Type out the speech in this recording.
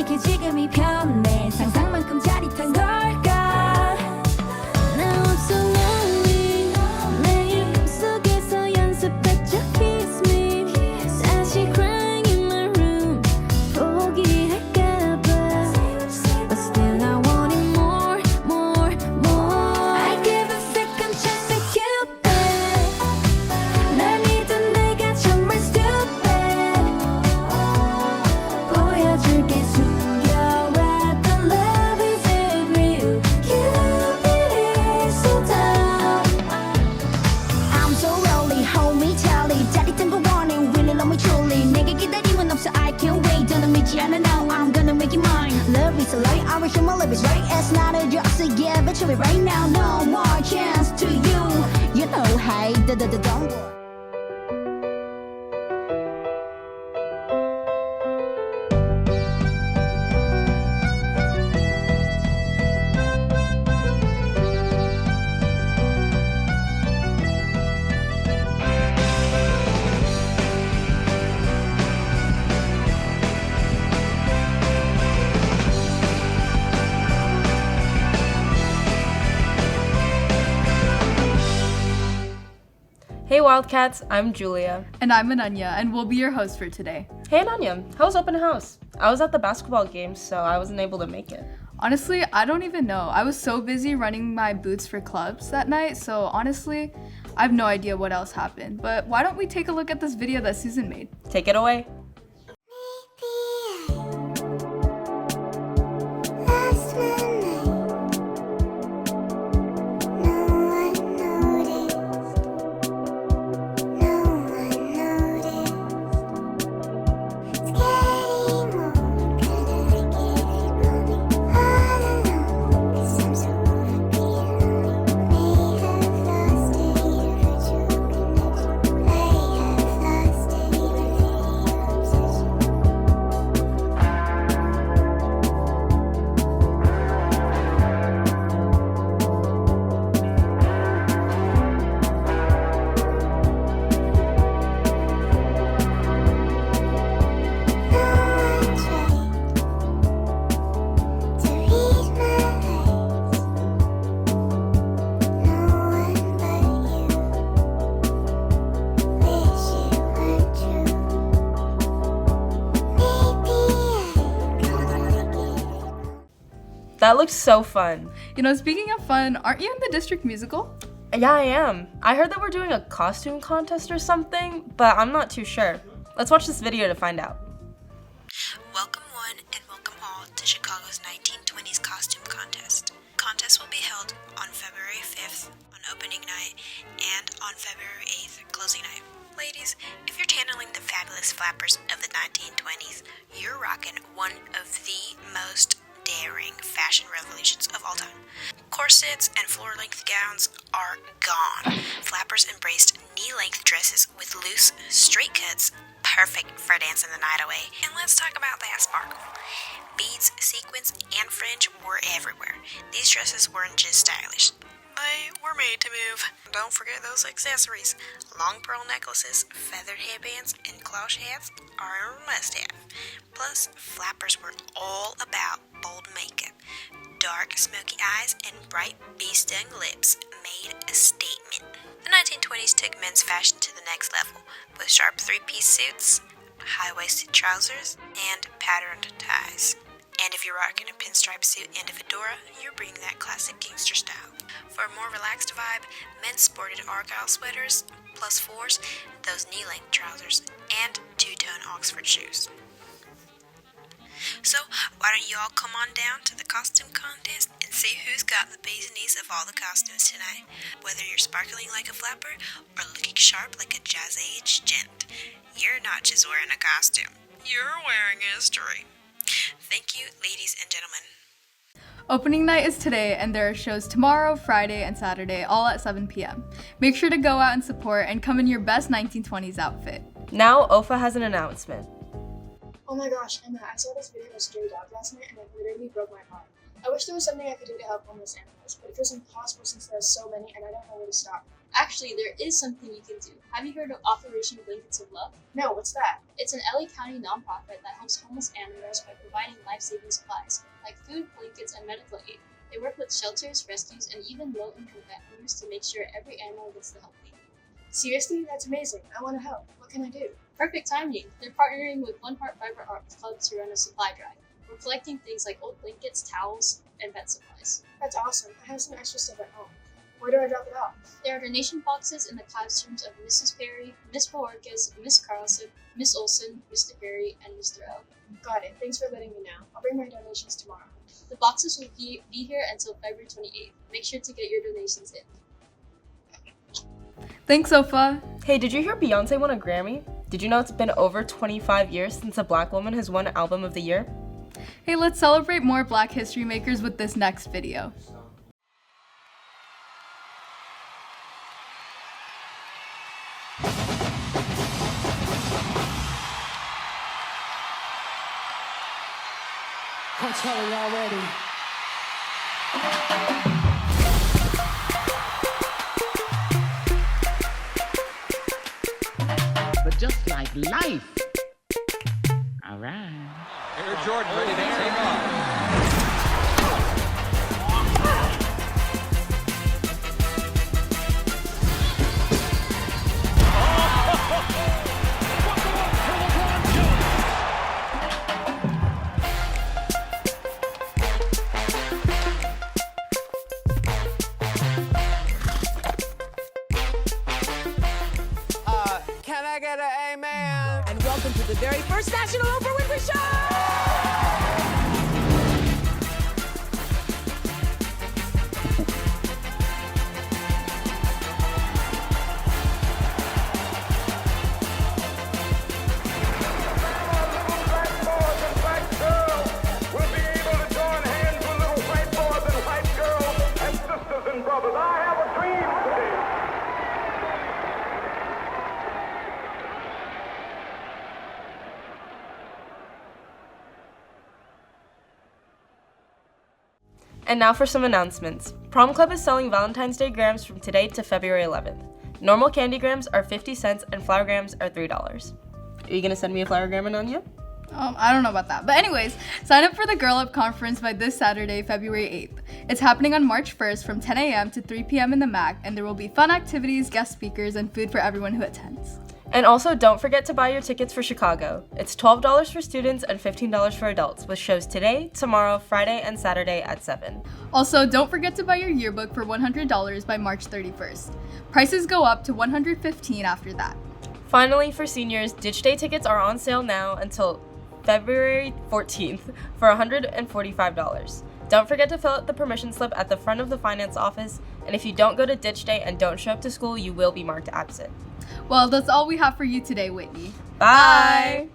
솔직히 지금이 편해 상상만큼 짜릿한 걸까 Now I'm so lonely 매일 꿈속에서 연습했죠 Kiss me 다시 crying in my room 포기할까봐 But still I want it more, more, more I give a second chance to Cupid 날 믿은 내가 정말 stupid 보여줄게 숨겨왔던 love is it real Cupid is so dumb I'm so lonely hold me tightly 짜릿한 거 원해 really love me truly 내게 기다림은 없어 I can't wait 더는 믿지 않아 now I'm gonna make it mine Love is a lie I wish my love is right it's not a joke so give it to me right now no more chance to you you know hey don't worry Hey Wildcats, I'm Julia. And I'm Ananya, and we'll be your host for today. Hey Ananya, how was open house? I was at the basketball game, so I wasn't able to make it. Honestly, I don't even know. I was so busy running my boots for clubs that night, so honestly, I have no idea what else happened. But why don't we take a look at this video that Susan made? Take it away. That looks so fun. You know, speaking of fun, aren't you in the district musical? Yeah, I am. I heard that we're doing a costume contest or something, but I'm not too sure. Let's watch this video to find out. Welcome one and welcome all to Chicago's 1920s costume contest. Contest will be held on February 5th on opening night and on February 8th closing night. Ladies, if you're channeling the fabulous flappers of the 1920s, you're rocking one of the most daring fashion revolutions of all time. Corsets and floor-length gowns are gone. Flappers embraced knee-length dresses with loose, straight cuts, perfect for dancing the night away. And let's talk about that sparkle. Beads, sequins, and fringe were everywhere. These dresses weren't just stylish. They were made to move. Don't forget those accessories. Long pearl necklaces, feathered headbands, and cloche hats are a must-have. Plus, flappers were all about bold makeup. Dark, smoky eyes and bright bee-stung lips made a statement. The 1920s took men's fashion to the next level, with sharp three-piece suits, high-waisted trousers, and patterned ties. And if you're rocking a pinstripe suit and a fedora, you're bringing that classic gangster style. For a more relaxed vibe, men sported argyle sweaters, plus fours, those knee-length trousers, and two-tone Oxford shoes. So, why don't you all come on down to the costume contest and see who's got the bee's knees of all the costumes tonight. Whether you're sparkling like a flapper or looking sharp like a jazz-age gent, you're not just wearing a costume, you're wearing history. Thank you, ladies and gentlemen. Opening night is today, and there are shows tomorrow, Friday, and Saturday, all at 7 p.m. Make sure to go out and support and come in your best 1920s outfit. Now, Ofa has an announcement. Oh my gosh, Emma, I saw this video of stray dogs last night and it literally broke my heart. I wish there was something I could do to help homeless animals, but it feels impossible since there are so many and I don't know where to start. Actually, there is something you can do. Have you heard of Operation Blankets of Love? No, what's that? It's an LA County nonprofit that helps homeless animals by providing life-saving supplies, like food, blankets, and medical aid. They work with shelters, rescues, and even low-income pet owners to make sure every animal gets the help they need. Seriously? That's amazing. I want to help. What can I do? Perfect timing. They're partnering with One Heart Vibrant Arts Club to run a supply drive. We're collecting things like old blankets, towels, and pet supplies. That's awesome. I have some extra stuff at home. Where do I drop it off? There are donation boxes in the classrooms of Mrs. Perry, Miss Paorkas, Miss Carlson, Miss Olson, Mr. Perry, and Mr. O. Got it. Thanks for letting me know. I'll bring my donations tomorrow. The boxes will be here until February 28th. Make sure to get your donations in. Thanks, Sofa. Hey, did you hear Beyonce won a Grammy? Did you know it's been over 25 years since a black woman has won Album of the Year? Hey, let's celebrate more Black history makers with this next video. I'm telling you already. But just like life. All right. Air Jordan ready to take off. Can I get an amen? And welcome to the very first National Oprah Winfrey Show! And now for some announcements. Prom Club is selling Valentine's Day grams from today to February 11th. Normal candy grams are 50 cents and flower grams are $3. Are you gonna send me a flower gram, Ananya? I don't know about that. But anyways, sign up for the Girl Up Conference by this Saturday, February 8th. It's happening on March 1st from 10 a.m. to 3 p.m. in the MAC, and there will be fun activities, guest speakers, and food for everyone who attends. And also, don't forget to buy your tickets for Chicago. It's $12 for students and $15 for adults, with shows today, tomorrow, Friday, and Saturday at 7. Also, don't forget to buy your yearbook for $100 by March 31st. Prices go up to $115 after that. Finally, for seniors, Ditch Day tickets are on sale now until February 14th for $145. Don't forget to fill out the permission slip at the front of the finance office, and if you don't go to Ditch Day and don't show up to school, you will be marked absent. Well, that's all we have for you today, Whitney. Bye!